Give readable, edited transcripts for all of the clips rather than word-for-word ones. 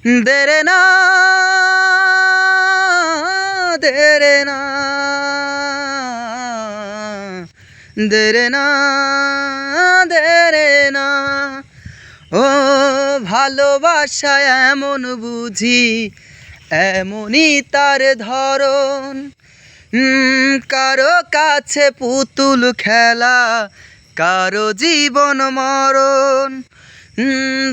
দেরে না দেরে না দেরে না দেরে না। ও ভালোবাসা এমন বুঝি, এমনই তার ধরন। কারো কাছে পুতুল খেলা, কারো জীবন মরণ।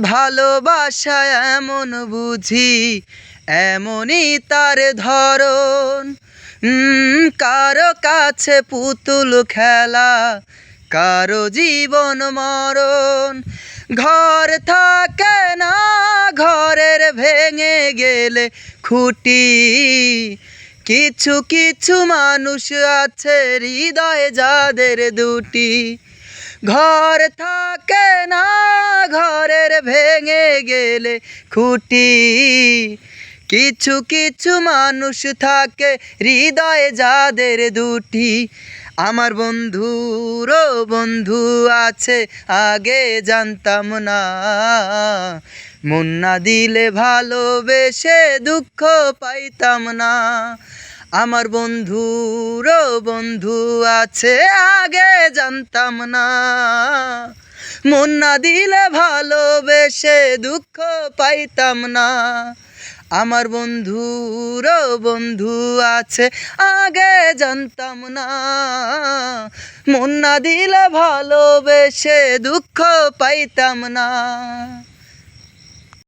ভালোবাসা এমন বুঝি, এমনই তার ধরন। কারো কাছে পুতুল খেলা, কারো জীবন মরণ। ঘর থাকে না, ঘরের ভেঙে গেলে খুঁটি। কিছু কিছু মানুষ আছে হৃদয়ে যাদের দুটি। ঘর থাকে না, ঘরের ভেঙে গেলে খুঁটি। কিছু কিছু মানুষ থাকে হৃদয়ে যাদের দুটি। আমার বন্ধুরও বন্ধু আছে, আগে জানতাম না। মন না দিলে ভালোবেসে দুঃখ পাইতাম না। আমার বন্ধুরও বন্ধু আছে, আগে জানতাম না। মন না দিলে ভালোবেসে দুঃখ পাইতাম না। আমার বন্ধুরও বন্ধু আছে, আগে জানতাম না। মন না দিলে ভালোবেসে দুঃখ পাইতাম না।